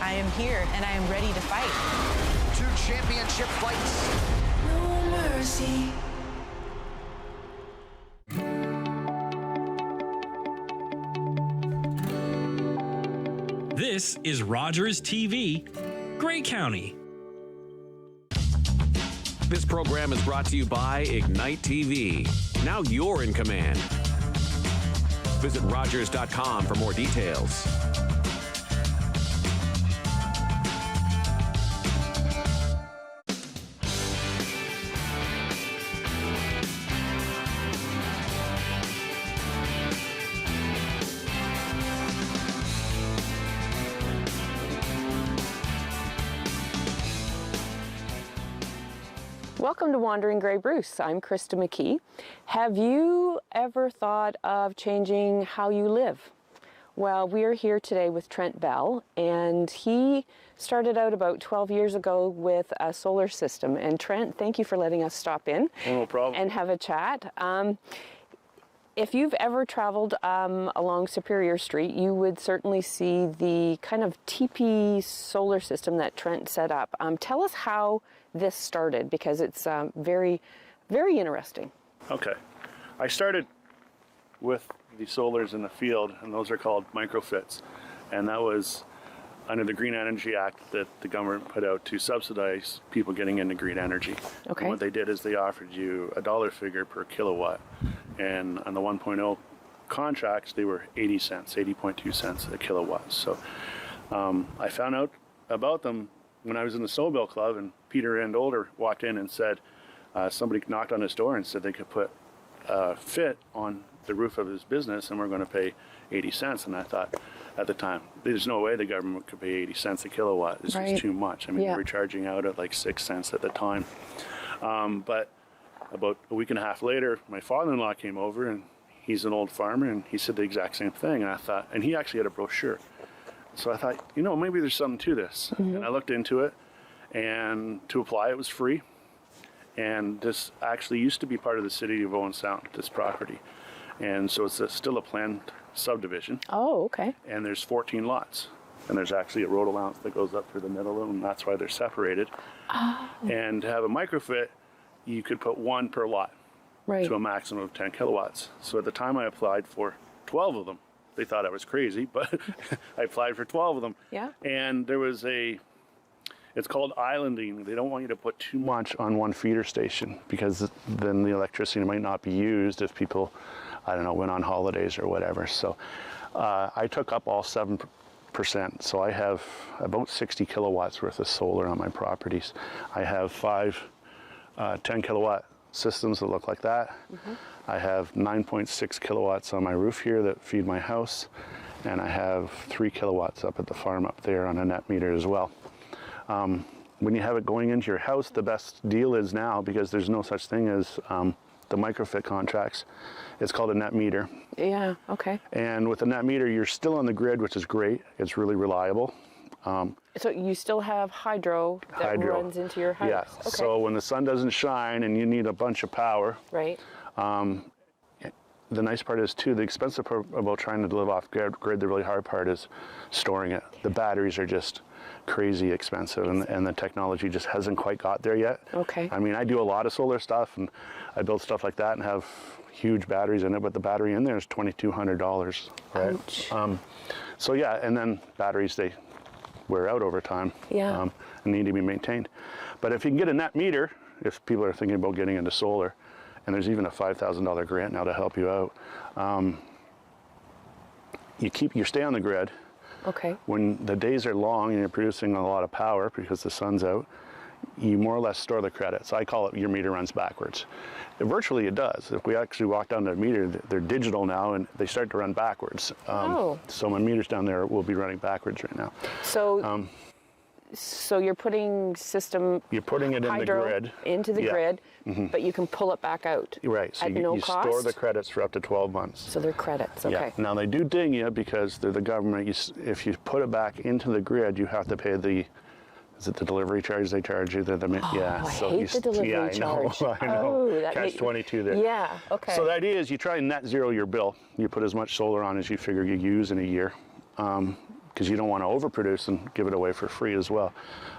I am here and I am ready to fight. 2 championship fights. No mercy. This is Rogers TV, Grey County. This program is brought to you by Ignite TV. Now you're in command. Visit Rogers.com for more details. Welcome to Wandering Grey Bruce. I'm Krista McKee. Have you ever thought of changing how you live? Well, we are here today with Trent Bell, and he started out about 12 years ago with a solar system. And Trent, thank you for letting us stop in. No problem. And have a chat. If you've ever traveled along Superior Street, you would certainly see the kind of teepee solar system that Trent set up. Tell us how this started, because it's very, very interesting. Okay. I started with the solars in the field, and those are called microfits. And that was under the Green Energy Act that the government put out to subsidize people getting into green energy. Okay. And what they did is they offered you a dollar figure per kilowatt. And on the 1.0 contracts, they were 80 cents, 80.2 cents a kilowatt. So I found out about them when I was in the Snowmobile Club, and Peter and Older walked in and said, somebody knocked on his door and said they could put a fit on the roof of his business and we're going to pay 80 cents. And I thought at the time, there's no way the government could pay 80 cents a kilowatt. It's Right. just too much. I mean, Yeah. we were charging out at like 6 cents at the time. But about a week and a half later, my father-in-law came over, and he's an old farmer, and he said the exact same thing. And I thought, and he actually had a brochure. So I thought, you know, maybe there's something to this. And I looked into it, and to apply it was free. And this actually used to be part of the city of Owen Sound, this property. And so it's still a planned subdivision. Oh, okay. And there's 14 lots. And there's actually a road allowance that goes up through the middle of them, and that's why they're separated. Oh. And to have a microfit, you could put one per lot, Right. to a maximum of 10 kilowatts. So at the time I applied for 12 of them. They thought I was crazy, but I applied for 12 of them. Yeah. And there was it's called islanding. They don't want you to put too much on one feeder station, because then the electricity might not be used if people, I don't know, went on holidays or whatever. So I took up all 7%. So I have about 60 kilowatts worth of solar on my properties. I have 5 10 kilowatt systems that look like that. I have 9.6 kilowatts on my roof here that feed my house, and I have 3 kilowatts up at the farm up there on a net meter as well. When you have it going into your house, the best deal is now, because there's no such thing as the microfit contracts. It's called a net meter. Yeah, okay. And with a net meter, you're still on the grid, which is great. It's really reliable. So you still have hydro that runs into your house? Yeah, Okay. so when the sun doesn't shine and you need a bunch of power, Right. the nice part is too, the expensive part about trying to live off grid, the really hard part is storing it. The batteries are just crazy expensive, and the technology just hasn't quite got there yet. Okay. I mean, I do a lot of solar stuff, and I build stuff like that and have huge batteries in it, but the battery in there is $2,200, right? Ouch. So yeah, and then batteries, they wear out over time. Yeah. And need to be maintained. But if you can get a net meter, if people are thinking about getting into solar, and there's even a $5,000 grant now to help you out, you stay on the grid. Okay. When the days are long and you're producing a lot of power because the sun's out, you more or less store the credits. I call it your meter runs backwards. Virtually it does. If we actually walk down the meter, they're digital now, and they start to run backwards. So my meters down there will be running backwards right now. So, so you're putting You're putting it in the hydro grid. into the Yeah. grid, but you can pull it back out. Right, so at you, no you cost? store the credits for up to 12 months. So they're credits, okay. Yeah. Now they do ding you because they're the government. If you put it back into the grid, you have to pay the Is it the delivery charge they charge you? I hate the delivery charge. I know. Oh, that Catch 22 there. Yeah, okay. So the idea is you try and net zero your bill. You put as much solar on as you figure you use in a year. because you don't want to overproduce and give it away for free as well.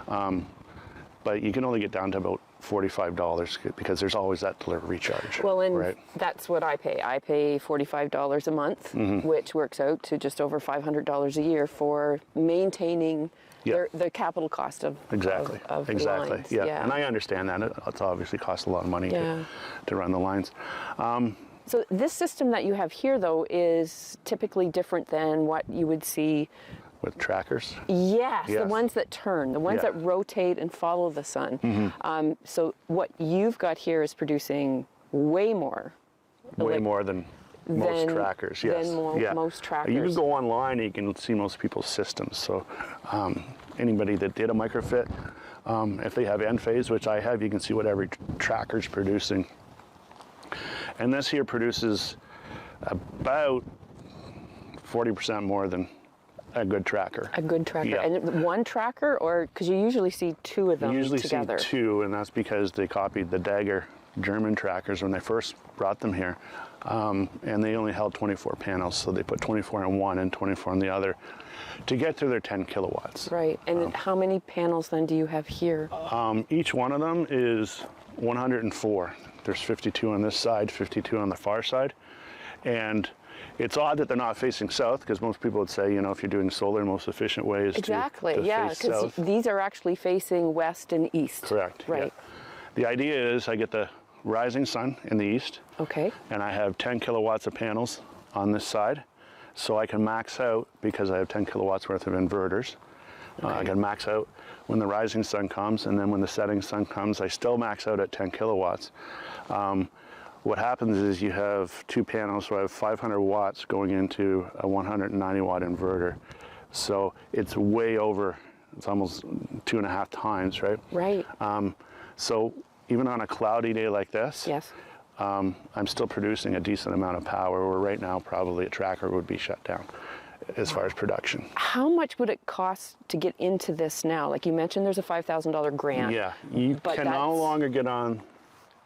But you can only get down to about $45 because there's always that delivery charge. Well, and right? that's what I pay. I pay $45 a month, which works out to just over $500 a year for maintaining the capital cost of exactly. of exactly. lines. Yeah. And I understand that. It's obviously costs a lot of money to run the lines. So this system that you have here, though, is typically different than what you would see with trackers? Yes, the ones that turn, the ones that rotate and follow the sun. So what you've got here is producing way more. Way more than most trackers, yes. Than most trackers. You can go online and you can see most people's systems. So anybody that did a microfit, if they have end phase, which I have, you can see what every tracker's producing. And this here produces about 40% more than a good tracker. A good tracker. Yeah. And one tracker, or because you usually see two of them You usually together? see two, and that's because they copied the Dagger German trackers when they first brought them here. And they only held 24 panels, so they put 24 in one and 24 in the other to get to their 10 kilowatts. Right. And how many panels then do you have here? Each one of them is 104. There's 52 on this side, 52 on the far side. And it's odd that they're not facing south, because most people would say, you know, if you're doing solar, the most efficient way is to face south. These are actually facing west and east. Correct. Right. Yeah. The idea is I get the rising sun in the east. Okay. And I have 10 kilowatts of panels on this side. So I can max out, because I have 10 kilowatts worth of inverters. I can max out when the rising sun comes, and then when the setting sun comes, I still max out at 10 kilowatts. What happens is you have two panels, so I have 500 watts going into a 190 watt inverter. So it's way over, it's almost 2.5 times, right? Right. So even on a cloudy day like this, Yes. I'm still producing a decent amount of power, where right now probably a tracker would be shut down as far as production. How much would it cost to get into this now? Like you mentioned, there's a $5,000 grant. Yeah, you can no longer get on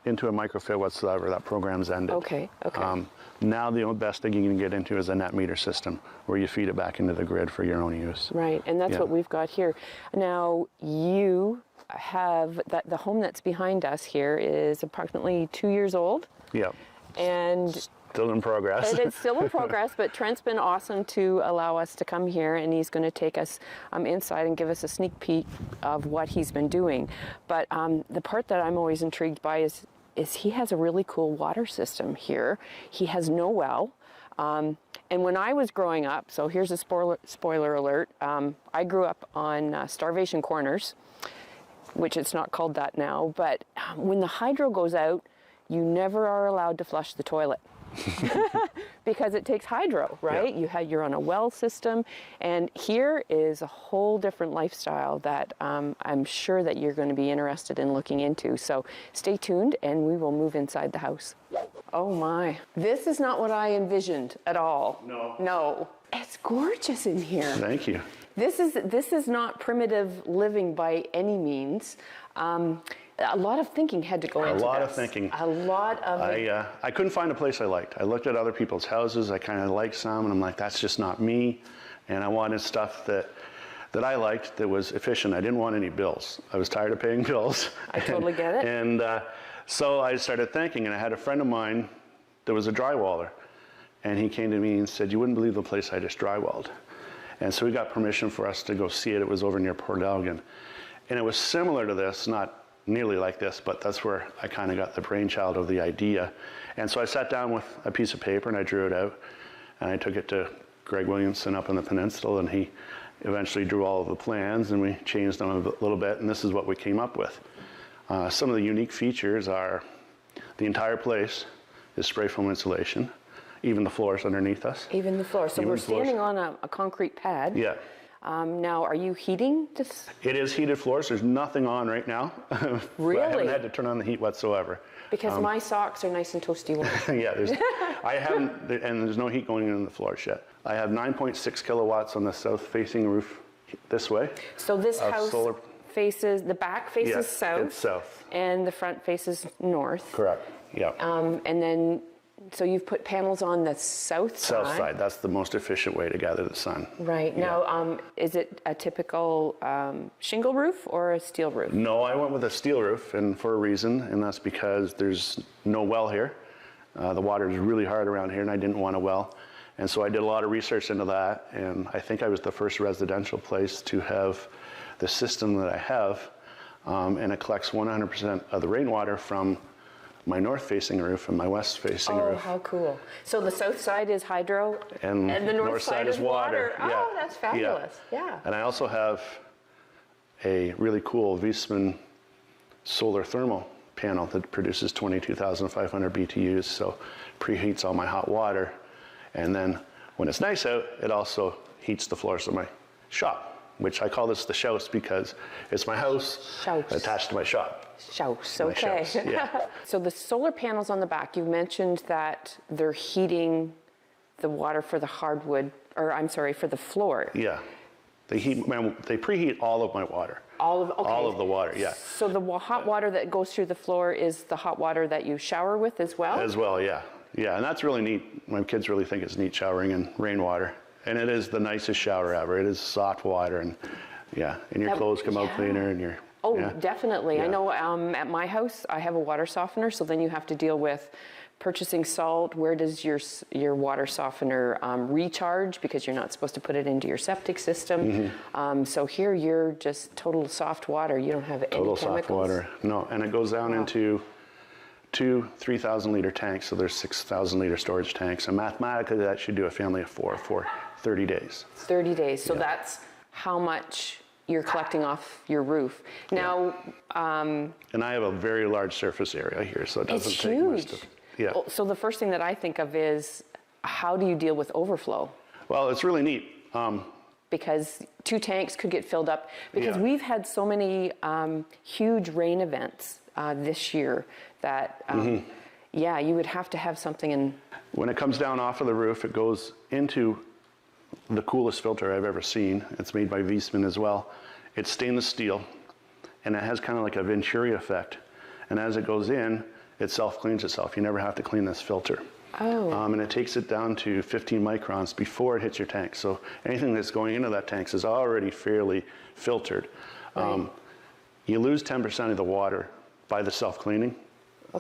into a microfit whatsoever. That program's ended. Okay, okay. Now the best thing you can get into is a net meter system, where you feed it back into the grid for your own use. Right, and that's what we've got here. Now you have, the home that's behind us here is approximately 2 years old. Yeah. And still in progress. It's still in progress, but Trent's been awesome to allow us to come here, and he's going to take us inside and give us a sneak peek of what he's been doing. But the part that I'm always intrigued by is he has a really cool water system here. He has no well. And when I was growing up, so here's a spoiler alert, I grew up on Starvation Corners, which it's not called that now, but when the hydro goes out, you never are allowed to flush the toilet. Because it takes hydro, right? Yeah. You're on a well system, and here is a whole different lifestyle that I'm sure that you're going to be interested in looking into. So stay tuned, and we will move inside the house. Oh my, this is not what I envisioned at all. No, it's gorgeous in here. Thank you. This is not primitive living by any means. A lot of thinking had to go into this. A lot of thinking. A lot of I couldn't find a place I liked. I looked at other people's houses. I kind of liked some, and I'm like, that's just not me. And I wanted stuff that I liked that was efficient. I didn't want any bills. I was tired of paying bills. I totally get it. And so I started thinking, and I had a friend of mine that was a drywaller, and he came to me and said, "You wouldn't believe the place I just drywalled." And so we got permission for us to go see it. It was over near Port Elgin. And it was similar to this, not nearly like this, but that's where I kind of got the brainchild of the idea. And so I sat down with a piece of paper and I drew it out, and I took it to Greg Williamson up in the Peninsula, and he eventually drew all of the plans, and we changed them a little bit, and this is what we came up with. Some of the unique features are the entire place is spray foam insulation, even the floors underneath us. Even the floor. So we're standing on a concrete pad. Yeah. Now, are you heating this? It is heated floors. There's nothing on right now. Really? I haven't had to turn on the heat whatsoever. Because my socks are nice and toasty warm. Yeah, I haven't, and there's no heat going in the floors yet. I have 9.6 kilowatts on the south-facing roof this way. So this house faces, the back faces yes, south. It's south. And the front faces north. Correct, yeah. And then So you've put panels on the south side? South side, that's the most efficient way to gather the sun. Right. Yeah. Now, is it a typical shingle roof or a steel roof? No, I went with a steel roof, and for a reason, and that's because there's no well here. The water is really hard around here, and I didn't want a well. And so I did a lot of research into that, and I think I was the first residential place to have the system that I have, and it collects 100% of the rainwater from my north-facing roof and my west-facing roof. Oh, how cool. So the south side is hydro, And the north side is water. Yeah. Oh, that's fabulous. Yeah. And I also have a really cool Wiesmann solar thermal panel that produces 22,500 BTUs, so preheats all my hot water. And then when it's nice out, it also heats the floors of my shop, which I call this the house because it's my house attached to my shop. House, My okay. house, yeah. So the solar panels on the back, you mentioned that they're heating the water for the hardwood, or I'm sorry, for the floor. Yeah. They preheat all of my water. All of the water, yeah. So the hot water that goes through the floor is the hot water that you shower with as well? As well, yeah. Yeah, and that's really neat. My kids really think it's neat showering in rainwater. And it is the nicest shower ever. It is soft water, and yeah, and your clothes come out cleaner, and your... Oh, yeah. definitely. Yeah. I know at my house, I have a water softener, so then you have to deal with purchasing salt. Where does your water softener recharge? Because you're not supposed to put it into your septic system. So here you're just total soft water. You don't have any chemicals. Total soft water. No, and it goes down into 2 3,000 liter tanks, so there's 6,000 liter storage tanks. And mathematically, that should do a family of 4 for 30 days. 30 days. So that's how much you're collecting off your roof. Now, and I have a very large surface area here, so it doesn't it's take huge. much to... Yeah. So the first thing that I think of is, how do you deal with overflow? Well, it's really neat. Because 2 tanks could get filled up. Because Yeah. we've had so many huge rain events this year that, yeah, you would have to have something in. When it comes down off of the roof, it goes into the coolest filter I've ever seen. It's made by Wiesmann as well. It's stainless steel, and it has kind of like a Venturi effect. And as it goes in, it self-cleans itself. You never have to clean this filter. Oh. And it takes it down to 15 microns before it hits your tank. So anything that's going into that tank is already fairly filtered. Right. You lose 10% of the water by the self-cleaning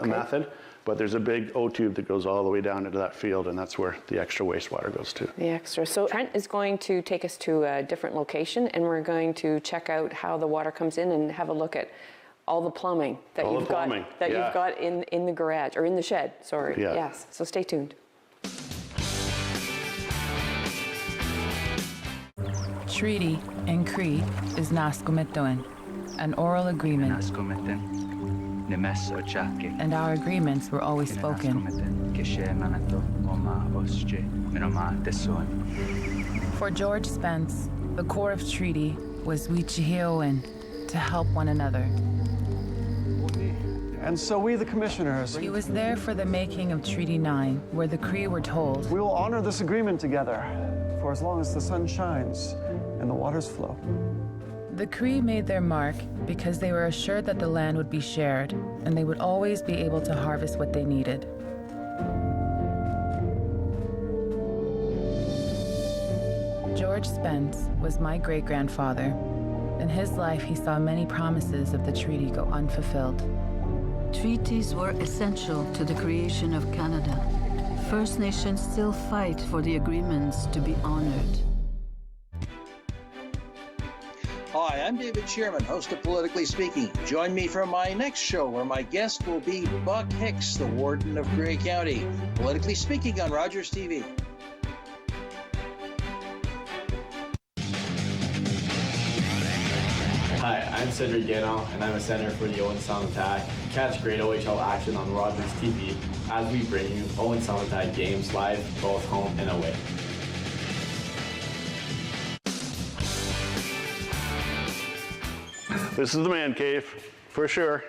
method, but there's a big O tube that goes all the way down into that field, and that's where the extra wastewater goes to. The extra. So Trent is going to take us to a different location, and we're going to check out how the water comes in and have a look at all the plumbing that you've got in the garage, or in the shed, sorry. Yeah. Yes, so stay tuned. Treaty in Cree is Naskomitoin, an oral agreement, and our agreements were always spoken. For George Spence, the core of treaty was Wichihioin, to help one another. And so we, the commissioners, He was there for the making of Treaty 9, where the Cree were told, we will honor this agreement together for as long as the sun shines and the waters flow. the Cree made their mark because they were assured that the land would be shared and they would always be able to harvest what they needed. George Spence was my great-grandfather. In his life, he saw many promises of the treaty go unfulfilled. Treaties were essential to the creation of Canada. First Nations still fight for the agreements to be honored. Hi, I'm David Shearman, host of Politically Speaking. Join me for my next show where my guest will be Buck Hicks, the Warden of Grey County. Politically Speaking on Rogers TV. Hi, I'm Cedric Gano, and I'm a center for the Owen Sound Attack. Catch great OHL action on Rogers TV as we bring you Owen Sound Attack games live, both home and away. This is the man cave, for sure.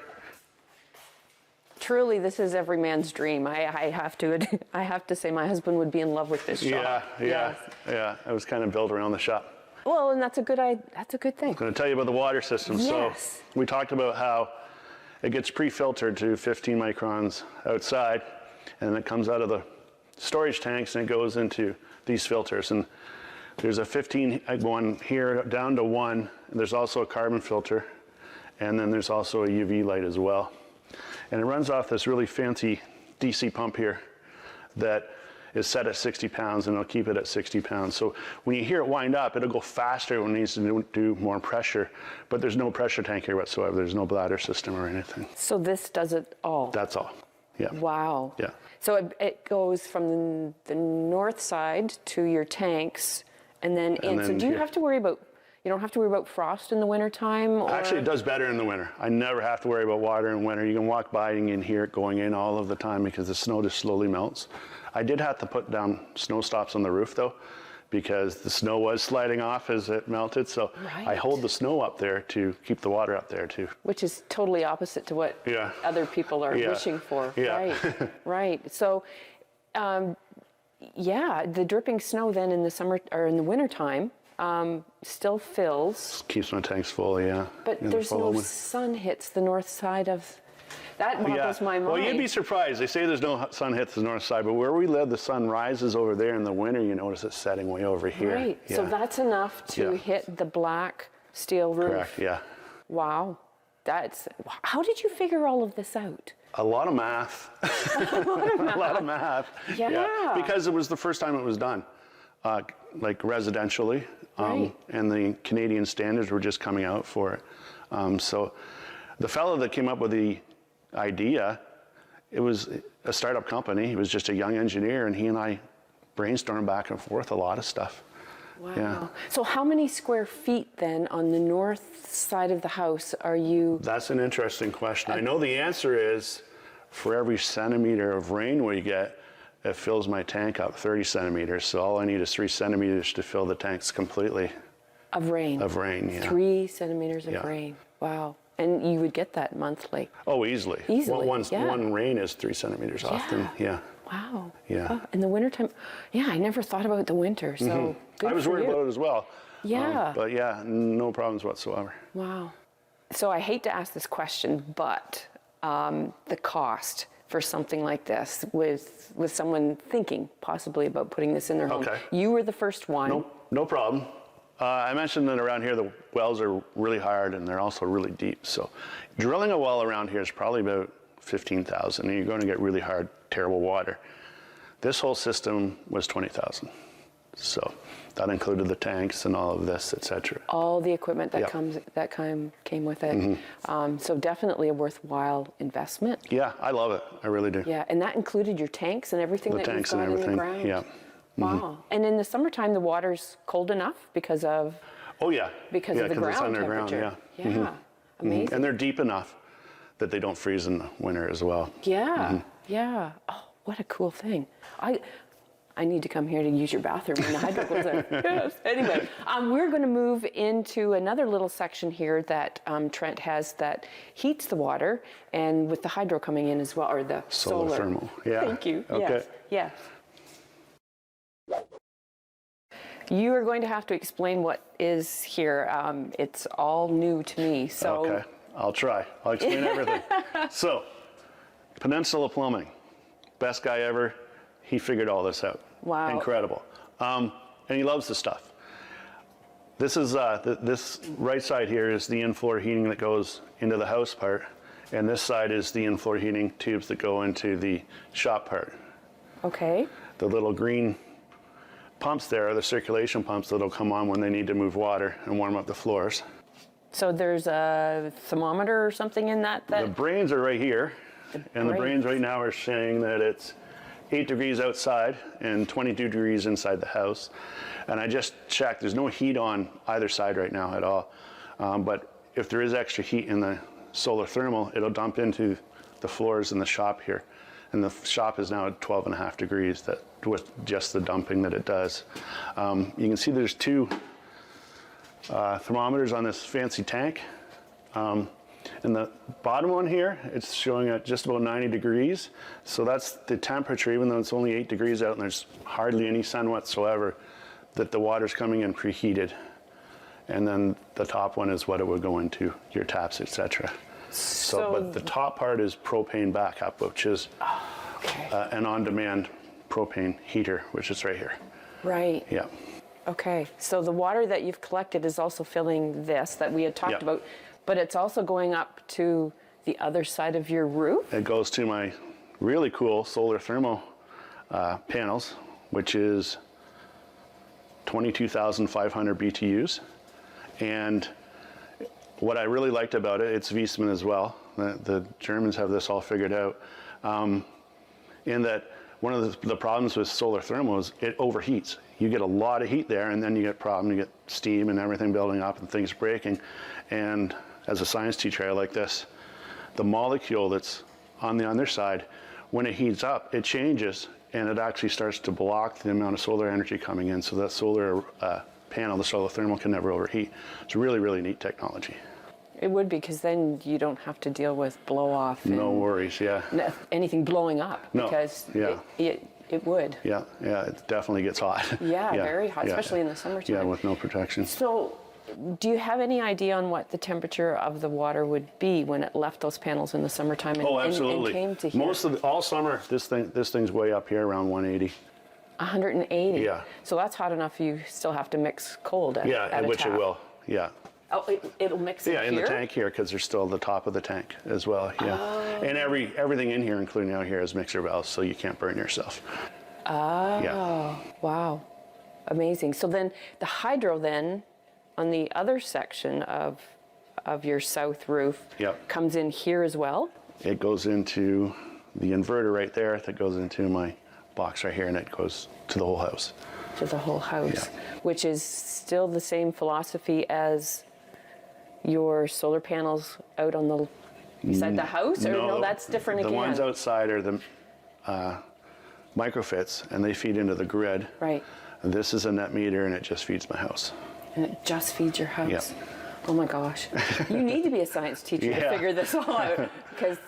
Truly, this is every man's dream. I have to say my husband would be in love with this shop. Yeah. I was kind of built around the shop. Well, and that's a good thing. I'm going to tell you about the water system. Yes. So we talked about how it gets pre-filtered to 15 microns outside, and then it comes out of the storage tanks and it goes into these filters. And there's a 15 going here down to 1, and there's also a carbon filter, and then there's also a UV light as well. And it runs off this really fancy DC pump here that is set at 60 pounds, and it'll keep it at 60 pounds. So when you hear it wind up, it'll go faster when it needs to do more pressure, but there's no pressure tank here whatsoever. There's no bladder system or anything. So this does it all? That's all, yeah. Wow. Yeah. So it goes from the north side to your tanks, and then in. So do you have to worry about, you don't have to worry about frost in the wintertime? Actually, it does better in the winter. I never have to worry about water in winter. You can walk by and you can hear it going in all of the time because the snow just slowly melts. I did have to put down snow stops on the roof though, because the snow was sliding off as it melted. So I hold the snow up there to keep the water up there too. Which is totally opposite to what other people are wishing for. Yeah. Right, right. So, yeah, the dripping snow then in the summer or in the wintertime still fills. Keeps my tanks full, yeah. But there's no sun hits the north side of. That boggles my mind. Well, you'd be surprised. They say there's no sun hits the north side, but where we live, the sun rises over there in the winter. You notice it setting way over here. Right. Yeah. So that's enough to hit the black steel roof. Correct. Yeah. Wow. How did you figure all of this out? A lot of math. A lot of math. Yeah. Because it was the first time it was done, like residentially, and the Canadian standards were just coming out for it. So the fellow that came up with the idea, it was a startup company. He was just a young engineer, and he and I brainstormed back and forth a lot of stuff. Wow. Yeah. So how many square feet then on the north side of the house are you? That's an interesting question. I know the answer is for every centimeter of rain we get, it fills my tank up 30 centimeters. So all I need is 3 centimeters to fill the tanks completely. Of rain? Of rain, yeah. 3 centimeters of rain. Wow. And you would get that monthly? Oh, easily. Easily, One rain is 3 centimeters often, yeah. Wow. Yeah. Oh, in the wintertime, I never thought about the winter, so good I was for worried you. about it as well. Yeah. But yeah, no problems whatsoever. Wow. So I hate to ask this question, but the cost for something like this with someone thinking possibly about putting this in their home. You were the first one. No problem. I mentioned that around here the wells are really hard and they're also really deep. So drilling a well around here is probably about $15,000, and you're going to get really hard, terrible water. This whole system was $20,000. So that included the tanks and all of this, etc. All the equipment that came with it. So definitely a worthwhile investment. Yeah, I love it. I really do. Yeah, and that included your tanks and everything that you've got in the ground. Yeah. Wow. And in the summertime, the water's cold enough because of. Oh yeah. Because of the ground it's underground, temperature. Yeah. Amazing. And they're deep enough that they don't freeze in the winter as well. Yeah. Yeah. Oh, what a cool thing. I need to come here to use your bathroom when the hydro goes there. Yes. Anyway, we're going to move into another little section here that Trent has that heats the water, and with the hydro coming in as well, or the solar. Thermal. Yeah. Thank you. Okay. Yes. You are going to have to explain what is here. It's all new to me. So. Okay. I'll try. I'll explain everything. So, Peninsula Plumbing, best guy ever. He figured all this out. Wow. Incredible. And he loves the stuff. This is this right side here is the in-floor heating that goes into the house part, and this side is the in-floor heating tubes that go into the shop part. Okay. The little green pumps there are the circulation pumps that'll come on when they need to move water and warm up the floors. So there's a thermometer or something in that? The brains are right here, and the brains right now are saying that it's 8 degrees outside and 22 degrees inside the house. And I just checked, there's no heat on either side right now at all. But if there is extra heat in the solar thermal, it'll dump into the floors in the shop here. And the shop is now at 12.5 degrees with just the dumping that it does. You can see there's 2 thermometers on this fancy tank. And the bottom one here, it's showing at just about 90 degrees. So that's the temperature, even though it's only 8 degrees out and there's hardly any sun whatsoever, that the water's coming in preheated. And then the top one is what it would go into, your taps, etc. But the top part is propane backup, which is Okay. An on-demand propane heater, which is right here. Right. Yeah. Okay. So the water that you've collected is also filling this that we had talked Yeah. about, but it's also going up to the other side of your roof? It goes to my really cool solar thermal panels, which is 22,500 BTUs. And what I really liked about it, it's Wiesmann as well. The Germans have this all figured out. In that one of the problems with solar thermal is it overheats. You get a lot of heat there, and then you get problem. You get steam and everything building up and things breaking. And as a science teacher, I like this. The molecule that's on the underside, when it heats up, it changes, and it actually starts to block the amount of solar energy coming in, so that solar panel, the solar thermal, can never overheat. It's really, really neat technology. It would be, because then you don't have to deal with blow off. No worries, yeah. Anything blowing up, No, because yeah. it would. Yeah, it definitely gets hot. Yeah, very hot, especially in the summertime. Yeah, with no protection. So, do you have any idea on what the temperature of the water would be when it left those panels in the summertime and, absolutely. and came to here? All summer, this thing's way up here around 180. 180? Yeah. So that's hot enough you still have to mix cold at a which tap. it will, yeah. Oh, it'll mix in here? Yeah, in the tank here, because there's still the top of the tank as well, yeah. Oh. And everything in here, including out here, is mixer valves, so you can't burn yourself. Oh, yeah. Wow. Amazing. So then the hydro then, on the other section of your south roof, Yep. comes in here as well? It goes into the inverter right there, that goes into my box right here, and it goes to the whole house. To the whole house, Yeah. which is still the same philosophy as your solar panels out on the beside the house, or no, that's different again? The ones outside are the microfits, and they feed into the grid. Right. And this is a net meter, and it just feeds my house. And it just feeds your house? Yeah. Oh my gosh. You need to be a science teacher to figure this all out. Because,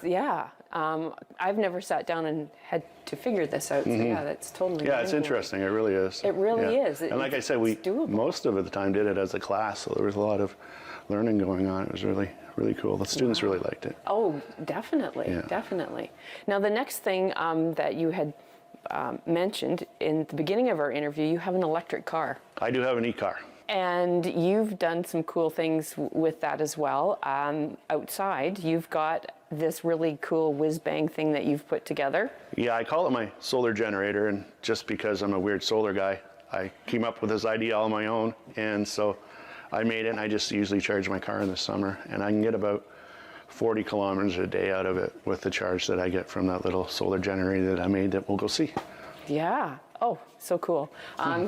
I've never sat down and had to figure this out. So, that's totally Yeah, it's interesting. It really is. It really is. And like I said, we most of the time did it as a class, so there was a lot of learning going on. It was really, really cool. The students really liked it. Oh, definitely, definitely. Now, the next thing that you had mentioned in the beginning of our interview, you have an electric car. I do have an e-car. And you've done some cool things with that as well. Outside, you've got this really cool whiz-bang thing that you've put together. Yeah, I call it my solar generator, and just because I'm a weird solar guy, I came up with this idea all on my own, and so I made it, and I just usually charge my car in the summer, and I can get about 40 kilometers a day out of it with the charge that I get from that little solar generator that I made that we'll go see. Yeah. Oh, so cool.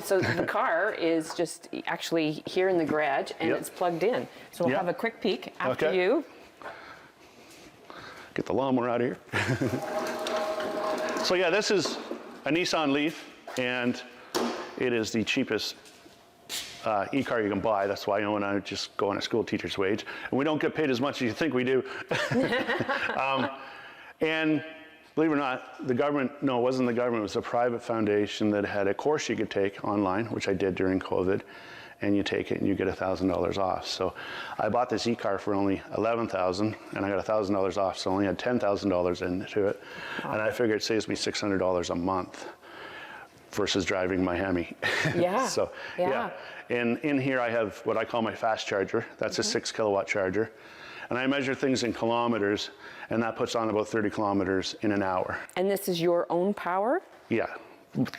So the car is just actually here in the garage, and it's plugged in. So we'll have a quick peek after you. Get the lawnmower out of here. So yeah, this is a Nissan Leaf, and it is the cheapest e-car you can buy. That's why I own. I just go on a school teacher's wage, and we don't get paid as much as you think we do. And believe it or not, the government, no, it wasn't the government, it was a private foundation that had a course you could take online, which I did during COVID, and you take it and you get $1,000 off. So I bought this e-car for only $11,000, and I got $1,000 off, so I only had $10,000 into it. Wow. And I figured it saves me $600 a month versus driving my Hemi. Yeah. So, yeah. And in here I have what I call my fast charger. That's a 6 kilowatt charger. And I measure things in kilometers, and that puts on about 30 kilometers in an hour. And this is your own power? Yeah,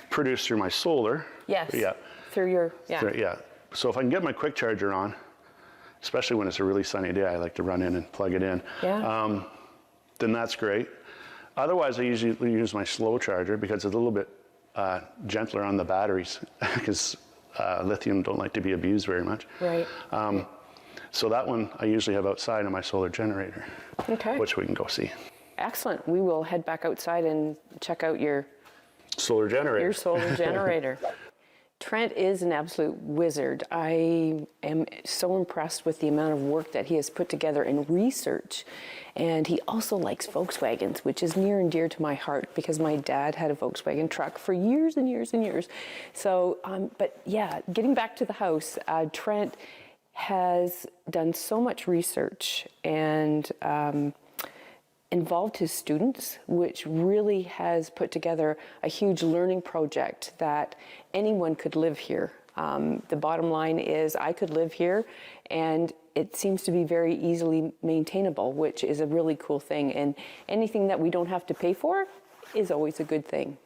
produced through my solar. Yes. Yeah. Through your, Yeah. So if I can get my quick charger on, especially when it's a really sunny day, I like to run in and plug it in. Yeah. Then that's great. Otherwise, I usually use my slow charger because it's a little bit gentler on the batteries because lithium don't like to be abused very much. Right. So that one I usually have outside on my solar generator, which we can go see. Excellent. We will head back outside and check out your solar generator. Your solar generator. Trent is an absolute wizard. I am so impressed with the amount of work that he has put together in research. And he also likes Volkswagens, which is near and dear to my heart because my dad had a Volkswagen truck for years and years and years. So, but yeah, getting back to the house, Trent has done so much research and involved his students, which really has put together a huge learning project that anyone could live here. The bottom line is I could live here, and it seems to be very easily maintainable, which is a really cool thing. And anything that we don't have to pay for is always a good thing.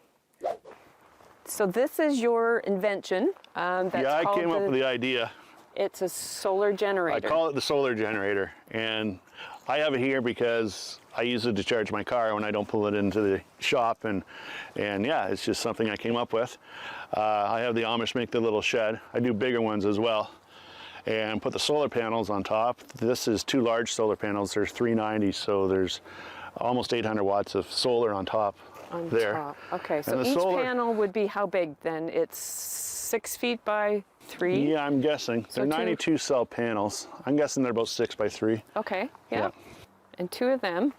So this is your invention. That's I came up with the idea. It's a solar generator. I call it the solar generator, and I have it here because I use it to charge my car when I don't pull it into the shop, and yeah, it's just something I came up with. I have the Amish make the little shed. I do bigger ones as well, and put the solar panels on top. This is 2 large solar panels. There's 390, so there's almost 800 watts of solar on top. On there. top. Okay, so And the each solar panel would be how big then? It's 6 feet by 3? Yeah, I'm guessing. So They're 92 cell panels. I'm guessing they're about 6 by 3. Okay, yeah. And 2 of them.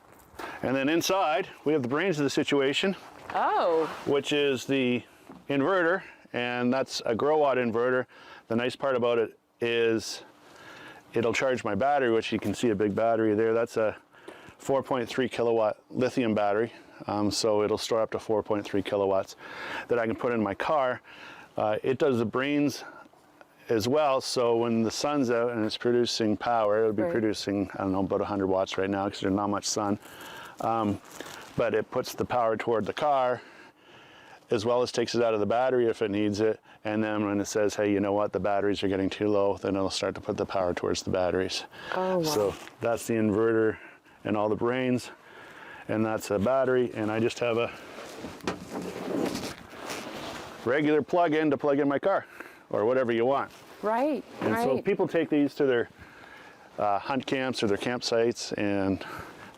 And then inside, we have the brains of the situation. Oh. Which is the inverter, and that's a grow watt inverter. The nice part about it is it'll charge my battery, which you can see a big battery there. That's a 4.3 kilowatt lithium battery. So it'll store up to 4.3 kilowatts that I can put in my car. It does the brains as well, so when the sun's out and it's producing power, it'll be producing, I don't know, about 100 watts right now because there's not much sun. But it puts the power toward the car as well as takes it out of the battery if it needs it. And then when it says, hey, you know what, the batteries are getting too low, then it'll start to put the power towards the batteries. Oh, wow. So that's the inverter and all the brains. And that's a battery, and I just have a regular plug-in to plug in my car, or whatever you want. Right, And so people take these to their hunt camps or their campsites, and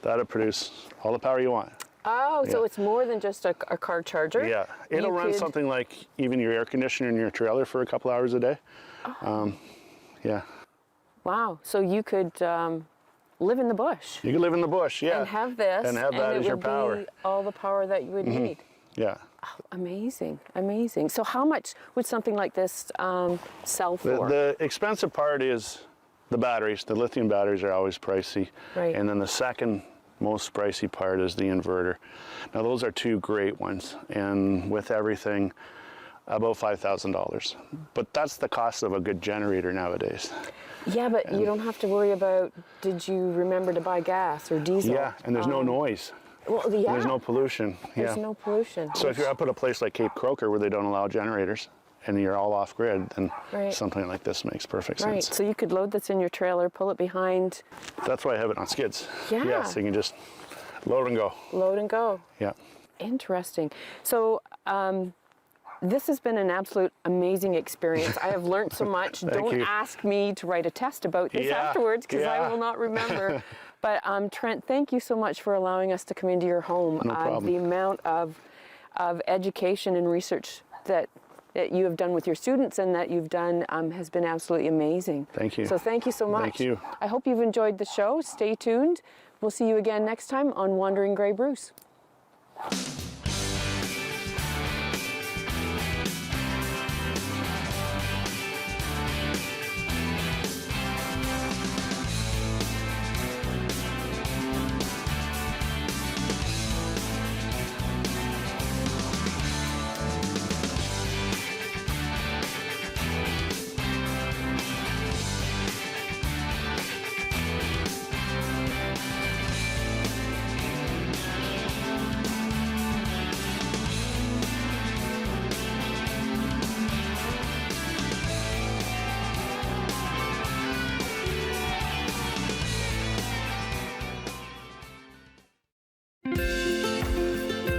that'll produce all the power you want. Oh, so it's more than just a car charger? Yeah, it'll run something like even your air conditioner in your trailer for a couple hours a day. Oh. Yeah. Wow, so you could live in the bush. You could live in the bush, yeah. And have this, and have that as your power. Be all the power that you would need. Yeah. Oh, amazing, amazing. So how much would something like this sell for? The expensive part is the batteries. The lithium batteries are always pricey. Right. And then the second most pricey part is the inverter. Now those are 2 great ones, and with everything, about $5,000. But that's the cost of a good generator nowadays. Yeah, but you don't have to worry about, did you remember to buy gas or diesel? Yeah, and there's no noise. Well, yeah. There's no pollution. There's no pollution. So if you're up at a place like Cape Croker where they don't allow generators and you're all off grid, then something like this makes perfect sense. Right, so you could load this in your trailer, pull it behind. That's why I have it on skids. Yeah. Yeah, so you can just load and go. Load and go. Yeah. Interesting. So this has been an absolute amazing experience. I have learned so much. Don't ask me to write a test about this afterwards, because I will not remember. But Trent, thank you so much for allowing us to come into your home. No problem. The amount of education and research that you have done with your students and that you've done has been absolutely amazing. Thank you. So thank you so much. Thank you. I hope you've enjoyed the show. Stay tuned. We'll see you again next time on Wandering Grey Bruce.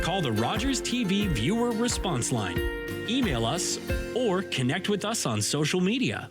Call the Rogers TV viewer response line, email us, or connect with us on social media.